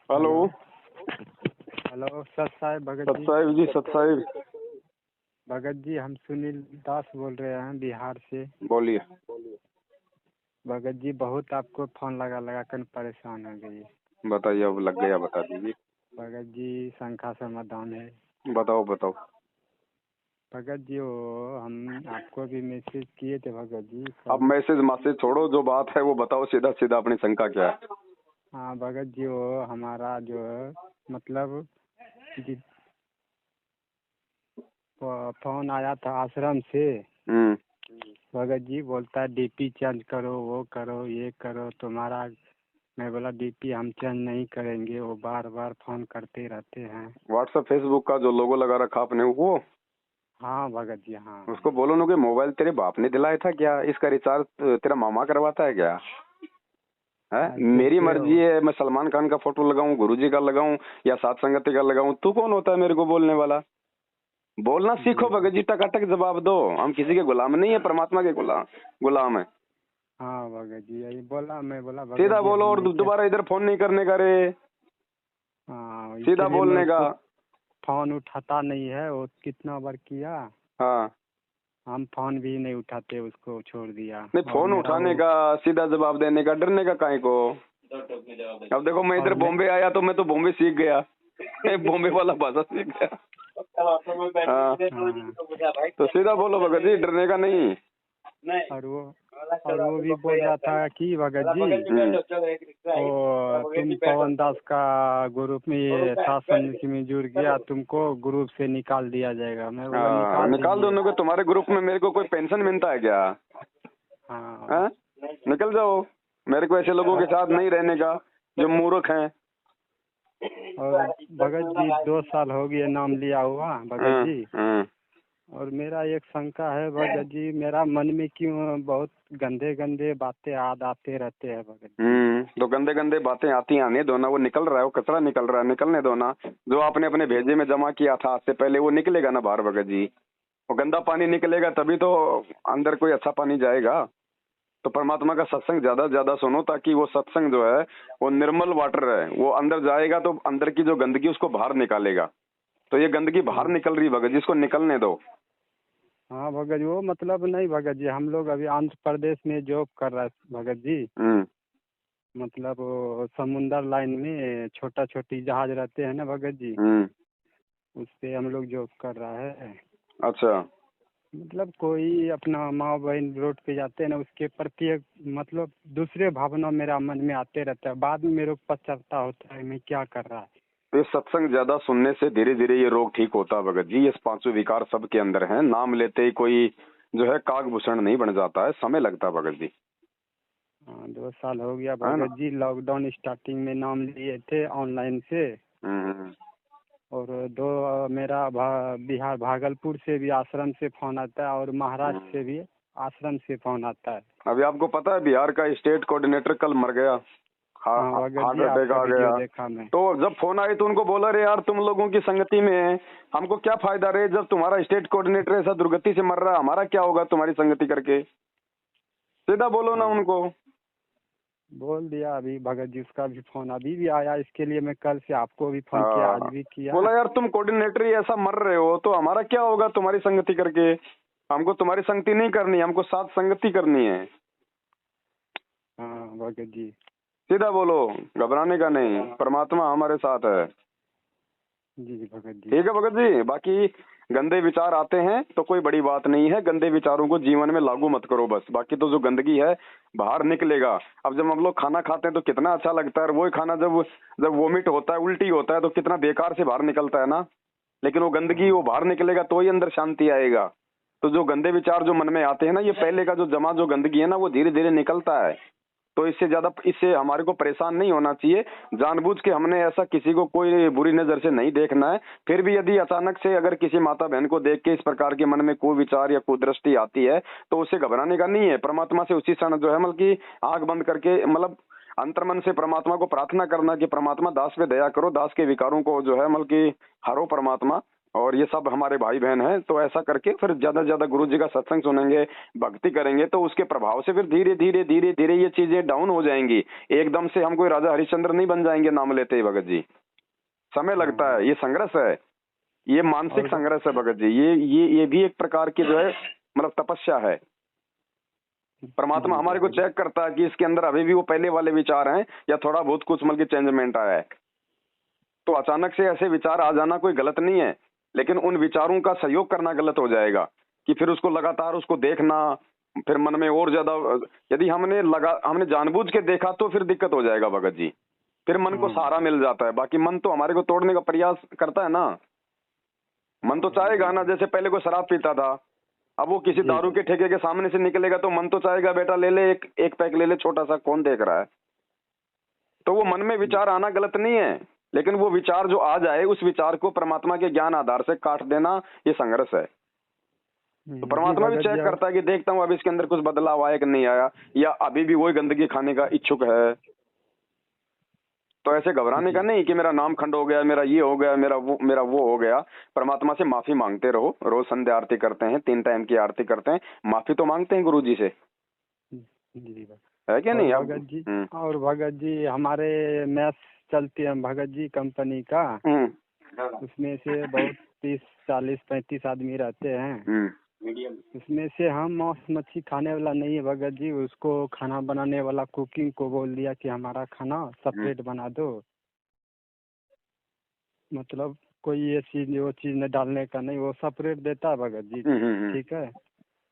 Hello. Hello सत साहेब भगत सत जी। साहिब जी, सत साहिब। भगत जी हम सुनील दास बोल रहे हैं बिहार से। बोलिए। भगत जी बहुत आपको फोन लगा कर परेशान हो गई। बताइए, अब लग गया, बता दीजिए। भगत जी शंका समाधान है। बताओ बताओ। भगत जी वो हम आपको भी मैसेज किए थे भगत जी अब कल। मैसेज छोड़ो, जो बात है वो बताओ, सीधा सीधा अपनी शंका क्या है। हाँ भगत जी वो हमारा जो है मतलब जी फोन आया था आश्रम से। भगत जी बोलता है डीपी चेंज करो, वो करो, ये करो तुम्हारा। मैं बोला डीपी हम चेंज नहीं करेंगे, वो बार बार फोन करते रहते हैं। व्हाट्सएप फेसबुक का जो लोगो लगा रखा आपने वो, हाँ भगत जी हाँ। उसको बोलो ना कि मोबाइल तेरे बाप ने दिलाया था क्या, इसका रिचार्ज तेरा मामा करवाता है क्या है? मेरी कैसे मर्जी हो? है, मैं सलमान खान का फोटो लगाऊं, गुरुजी का लगाऊं या सात संगति का लगाऊं, तू कौन होता है मेरे को बोलने वाला? बोलना सीखो जी भगत जी, टकाटक जवाब दो। हम किसी के गुलाम नहीं है, परमात्मा के गुलाम है। हाँ भगत जी यही बोला, मैं बोला भगत सीधा जी बोलो, और हमने क्या। दोबारा इधर फोन नहीं करने का रे, हाँ सीधा इसलिए मैं बोलने का। उसको फोन उठाता नहीं है, वो कितना बार किया। हाँ, हम फोन भी नहीं उठाते, उसको छोड़ दिया। नहीं और फोन मेरा उठाने वो का, सीधा जवाब देने का, डरने का काहे को? अब देखो, मैं इधर और मैं बॉम्बे आया तो मैं तो बॉम्बे सीख गया, बॉम्बे वाला भाषा सीख गया। हाँ, हाँ तो सीधा बोलो भगत जी, डरने का नहीं। और वो भी बोल रहा था कि भगत जी वो तुम पवन दास का ग्रुप में ये सात संगति में जुड़ गया, तुमको ग्रुप से निकाल दिया जाएगा। मैं बोला हाँ, निकाल निकाल दो दीजिए। उनको। तुम्हारे ग्रुप में मेरे को कोई पेंशन मिलता है क्या? हाँ हाँ? निकल जाओ, मेरे को ऐसे लोगों के साथ नहीं रहने का जो मूर्ख हैं। और भगत जी 2 साल हो गए नाम लिया हुआ भगत जी। हाँ। और मेरा एक शंका है भगत जी, मेरा मन में क्यों बहुत गंदे गंदे बातें आते रहते हैं भगत जी। तो गंदे गंदे बातें आती आने दो ना, वो निकल रहा है, वो कचरा निकल रहा है, निकलने दो ना। जो आपने अपने भेजे में जमा किया था आज से पहले, वो निकलेगा ना बाहर भगत जी। वो गंदा पानी निकलेगा तभी तो अंदर कोई अच्छा पानी जाएगा। तो परमात्मा का सत्संग ज्यादा ज्यादा सुनो, ताकि वो सत्संग जो है वो निर्मल वाटर है, वो अंदर जाएगा तो अंदर की जो गंदगी उसको बाहर निकालेगा। तो ये गंदगी बाहर हाँ निकल रही भगत जी, इसको निकलने दो। हाँ भगत जी वो मतलब नहीं भगत जी, हम लोग अभी आंध्र प्रदेश में जॉब कर रहा है भगत जी। हम्म। मतलब वो समुंदर लाइन में छोटा छोटी जहाज रहते हैं ना भगत जी, हम्म। उस पे हम लोग जॉब कर रहा है। अच्छा। मतलब कोई अपना माँ बहन रोड पे जाते हैं ना, उसके प्रति एक मतलब दूसरे भावना मेरा मन में आते रहता है। बाद में मेरे को पछतावा होता है मैं क्या कर रहा है। तो ये सत्संग ज्यादा सुनने से धीरे धीरे ये रोग ठीक होता है भगत जी। ये पांचों विकार सबके अंदर हैं, नाम लेते ही कोई जो है कागभूषण नहीं बन जाता है, समय लगता है भगत जी, 2 साल हो गया है ना। भगत जी। लॉकडाउन स्टार्टिंग में नाम लिए थे ऑनलाइन से। हम्म। और मेरा बिहार भागलपुर से भी आश्रम से फोन आता है, और महाराष्ट्र से भी आश्रम से फोन आता है। अभी आपको पता है बिहार का स्टेट कोऑर्डिनेटर कल मर गया, हाँ भगत हार्ट जी अटैक आपका आ वीडियो गया। देखा मैं। तो जब फोन आई तो उनको बोला, रे यार तुम लोगों की संगति में हमको क्या फायदा रे, जब तुम्हारा स्टेट कोऑर्डिनेटर ऐसा दुर्गति से मर रहा है, हमारा क्या होगा तुम्हारी संगति करके? सीधा बोलो ना हाँ उनको। बोल दिया अभी भगत जी, उसका भी फोन अभी भी आया। इसके लिए मैं कल से आपको भी फोन किया, आज हाँ, भी किया। बोला यार तुम कोऑर्डिनेटर ही ऐसा मर रहे हो तो हमारा क्या होगा तुम्हारी संगति करके? हमको तुम्हारी संगति नहीं करनी, हमको साथ संगति करनी है। हाँ भगत जी। सीधा बोलो, घबराने का नहीं, परमात्मा हमारे साथ है। जी जी भगत जी। ठीक है भगत जी। बाकी गंदे विचार आते हैं तो कोई बड़ी बात नहीं है, गंदे विचारों को जीवन में लागू मत करो बस। बाकी तो जो गंदगी है बाहर निकलेगा। अब जब हम लोग खाना खाते हैं तो कितना अच्छा लगता है, और वही खाना जब जब वोमिट होता है, उल्टी होता है, तो कितना बेकार से बाहर निकलता है ना। लेकिन वो गंदगी वो हाँ बाहर निकलेगा तो ही अंदर शांति आएगा। तो जो गंदे विचार जो मन में आते हैं ना, ये पहले का जो जमा जो गंदगी है ना, वो धीरे धीरे निकलता है। तो इससे हमारे को परेशान नहीं होना चाहिए। जानबूझ के हमने ऐसा किसी को कोई बुरी नजर से नहीं देखना है। फिर भी यदि अचानक से अगर किसी माता बहन को देख के इस प्रकार के मन में कुविचार या कुदृष्टि आती है तो उसे घबराने का नहीं है। परमात्मा से उसी क्षण जो है मतलब की आंख बंद करके, मतलब अंतर्मन से परमात्मा को प्रार्थना करना कि परमात्मा दास पे दया करो, दास के विकारों को जो है मतलब की हरो परमात्मा। और ये सब हमारे भाई बहन हैं। तो ऐसा करके फिर ज्यादा से ज्यादा गुरु जी का सत्संग सुनेंगे, भक्ति करेंगे, तो उसके प्रभाव से फिर धीरे धीरे धीरे धीरे ये चीजें डाउन हो जाएंगी। एकदम से हम कोई राजा हरिश्चंद्र नहीं बन जाएंगे नाम लेते ही भगत जी। समय लगता है, ये संघर्ष है, ये मानसिक संघर्ष है भगत जी। ये भी एक प्रकार की जो है मतलब तपस्या है। परमात्मा हमारे को चेक करता है कि इसके अंदर अभी भी वो पहले वाले विचार हैं या थोड़ा बहुत कुछ मतलब की चेंजमेंट आया है। तो अचानक से ऐसे विचार आ जाना कोई गलत नहीं है, लेकिन उन विचारों का सहयोग करना गलत हो जाएगा कि फिर उसको लगातार उसको देखना, फिर मन में और ज्यादा यदि हमने जानबूझ के देखा तो फिर दिक्कत हो जाएगा भगत जी। फिर मन को सहारा मिल जाता है, बाकी मन तो हमारे को तोड़ने का प्रयास करता है ना। मन तो चाहेगा ना, जैसे पहले कोई शराब पीता था, अब वो किसी दारू के ठेके के सामने से निकलेगा तो मन तो चाहेगा बेटा ले ले, एक पैक ले ले छोटा सा, कौन देख रहा है। तो वो मन में विचार आना गलत नहीं है, लेकिन वो विचार जो आ जाए उस विचार को परमात्मा के ज्ञान आधार से काट देना, ये संघर्ष है। तो परमात्मा भी चेक करता है कि देखता हूँ अब इसके अंदर कुछ बदलाव आया कि नहीं आया, या अभी भी वही गंदगी खाने का इच्छुक है। तो ऐसे घबराने का नहीं कि मेरा नाम खंड हो गया, मेरा ये हो गया, मेरा वो हो गया। परमात्मा से माफी मांगते रहो। रोज संध्या आरती करते हैं, 3 टाइम की आरती करते हैं, माफी तो मांगते हैं गुरु जी से, है क्या नहीं भगत जी? और भगत जी हमारे मैच चलती है भगत जी कंपनी का, उसमें से बहुत 30, 40, 35 आदमी रहते हैं। उसमें से हम मांस मच्छी खाने वाला नहीं है भगत जी, उसको खाना बनाने वाला कुकिंग को बोल दिया कि हमारा खाना सेपरेट बना दो, मतलब कोई ये चीज वो चीज न डालने का नहीं, वो सेपरेट देता है भगत जी। ठीक है।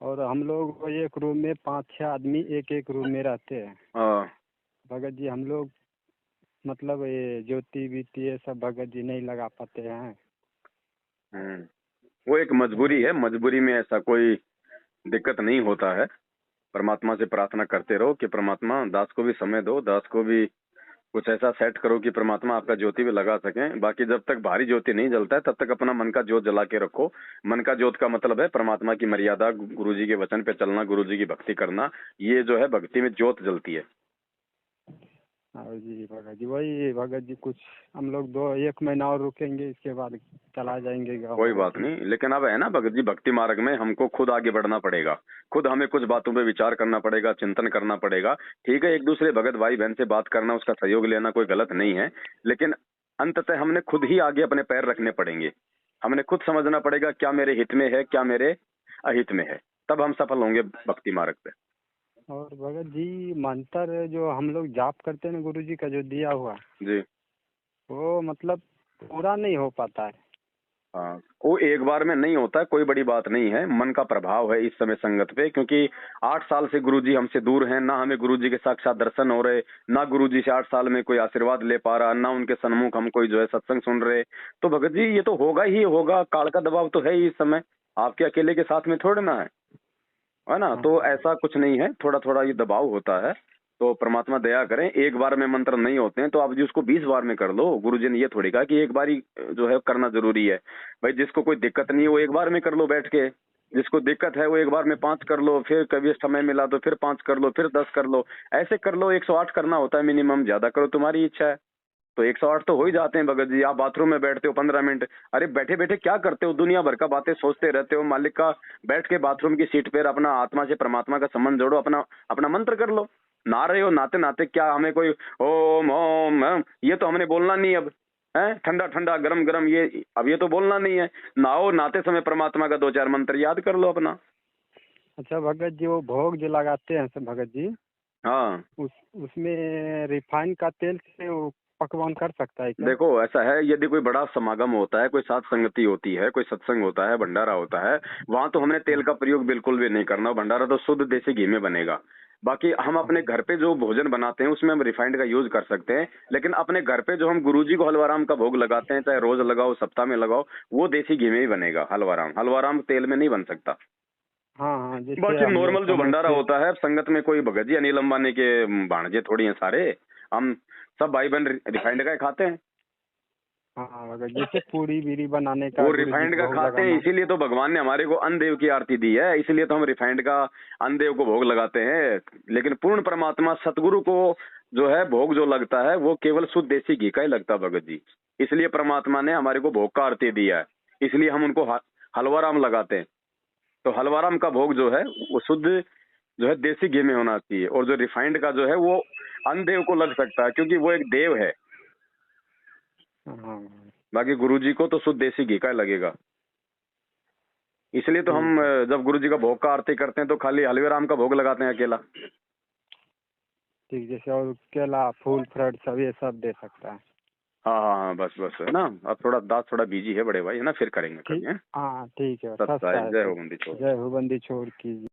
और हम लोग एक रूम में 5-6 आदमी एक रूम में रहते हैं भगत जी। हम लोग मतलब ये ज्योति बीती ये सब भगत जी नहीं लगा पाते हैं। वो एक मजबूरी है, मजबूरी में ऐसा कोई दिक्कत नहीं होता है। परमात्मा से प्रार्थना करते रहो कि परमात्मा दास को भी समय दो, दास को भी कुछ ऐसा सेट करो कि परमात्मा आपका ज्योति भी लगा सकें। बाकी जब तक भारी ज्योति नहीं जलता है तब तक अपना मन का ज्योत जला के रखो। मन का ज्योत का मतलब है परमात्मा की मर्यादा, गुरु जी के वचन पे चलना, गुरु जी की भक्ति करना। ये जो है भक्ति में ज्योत जलती है। हाँ जी भगत जी, वही भगत जी कुछ हम लोग 1 महीना और रुकेंगे, इसके बाद चला जाएंगे गाँव। कोई बात नहीं, लेकिन अब है ना भगत जी, भक्ति मार्ग में हमको खुद आगे बढ़ना पड़ेगा, खुद हमें कुछ बातों पे विचार करना पड़ेगा, चिंतन करना पड़ेगा। ठीक है, एक दूसरे भगत भाई बहन से बात करना, उसका सहयोग लेना कोई गलत नहीं है, लेकिन अंततः हमने खुद ही आगे अपने पैर रखने पड़ेंगे। हमने खुद समझना पड़ेगा क्या मेरे हित में है, क्या मेरे अहित में है, तब हम सफल होंगे भक्ति मार्ग पे। और भगत जी मंत्र जो हम लोग जाप करते हैं ना गुरु जी का जो दिया हुआ जी, वो मतलब पूरा नहीं हो पाता है। हाँ, वो एक बार में नहीं होता है, कोई बड़ी बात नहीं है। मन का प्रभाव है इस समय संगत पे, क्योंकि 8 साल से गुरुजी हमसे दूर हैं, ना हमें गुरुजी के साक्षात दर्शन हो रहे, ना गुरुजी से 8 साल में कोई आशीर्वाद ले पा रहा, ना उनके सन्मुख हम कोई जो है सत्संग सुन रहे। तो भगत जी ये तो होगा ही होगा, काल का दबाव तो है ही इस समय, आपके अकेले के साथ में थोड़ा ना है ना। तो ऐसा कुछ नहीं है, थोड़ा थोड़ा ये दबाव होता है। तो परमात्मा दया करें, एक बार में मंत्र नहीं होते हैं तो आप जी उसको 20 बार में कर लो। गुरुजी ने ये थोड़ी कहा कि एक बार ही जो है करना जरूरी है। भाई जिसको कोई दिक्कत नहीं है वो एक बार में कर लो बैठ के, जिसको दिक्कत है वो एक बार में 5 कर लो, फिर कभी समय मिला तो फिर 5 कर लो, फिर 10 कर लो, ऐसे कर लो। 108 करना होता है मिनिमम, ज्यादा करो तुम्हारी इच्छा है। तो 108 तो हो ही जाते हैं भगत जी। आप बाथरूम में बैठते हो 15 मिनट, अरे बैठे बैठे क्या करते हो, दुनिया भर का बातें सोचते रहते हो। मालिक का बैठ के बाथरूम की सीट पर अपना आत्मा से परमात्मा का संबंध जोड़ो, अपना अपना मंत्र कर लो। नहा रहे हो, नाते नाते क्या हमें कोई ओम ओम ये तो हमने बोलना नहीं अब है, ठंडा ठंडा गरम गरम ये अब ये तो बोलना नहीं है। नहाओ, नहाते समय परमात्मा का 2-4 मंत्र याद कर लो अपना। अच्छा भगत जी, वो भोग जो लगाते हैं सब भगत जी, हाँ, उसमें रिफाइन का तेल से वो पकवान कर सकता है क्या? देखो ऐसा है, यदि कोई बड़ा समागम होता है, कोई साथ संगति होती है, कोई सत्संग होता है, भंडारा होता है, वहां तो हमने तेल का प्रयोग बिल्कुल भी नहीं करना। भंडारा तो शुद्ध देसी घी में बनेगा। बाकी हम अपने घर पे जो भोजन बनाते हैं उसमें हम रिफाइंड का यूज कर सकते हैं, लेकिन अपने घर पे जो हम गुरुजी को हलवाराम का भोग लगाते हैं, चाहे रोज लगाओ सप्ताह में लगाओ, वो देसी घी में ही बनेगा। हलवाराम हलवाराम तेल में नहीं बन सकता। हाँ, बाकी नॉर्मल जो भंडारा होता है संगत में, कोई भगत जी अनिल अंबानी के भाणजे थोड़ी हैं सारे, हम सब भाई बहन रिफाइंड का खाते हैं। हाँ, जैसे पूरी बीड़ी बनाने का वो रिफाइंड का खाते हैं, इसीलिए तो भगवान ने हमारे को अन्नदेव की आरती दी है, इसलिए तो हम रिफाइंड का अन्नदेव को भोग लगाते हैं। लेकिन पूर्ण परमात्मा सतगुरु को जो है भोग जो लगता है वो केवल शुद्ध देसी घी का ही लगता है भगत जी। इसलिए परमात्मा ने हमारे को भोग का आरती दिया है इसलिए हम उनको हलवाराम लगाते हैं। तो हलवाराम का भोग जो है वो शुद्ध जो है देसी घी में होना चाहिए, और जो रिफाइंड का जो है वो अनदेव को लग सकता है, क्योंकि वो एक देव है। हाँ बाकी गुरुजी को तो शुद्ध देसी घी का लगेगा। इसलिए तो हम जब गुरुजी का भोग का आरती करते हैं तो खाली हलवेराम का भोग लगाते हैं अकेला। ठीक, जैसे और केला फूल फ्रूट सब ये सब दे सकता है। हाँ हाँ हाँ, बस बस है ना। अब थोड़ा दांत थोड़ा बिजी है बड़े भाई, है ना, फिर करेंगे कभी। ठीक, हाँ ठीक है। सत्य, जय हो बंदी छोड़। जय हो बंदी छोड़ कीजिए।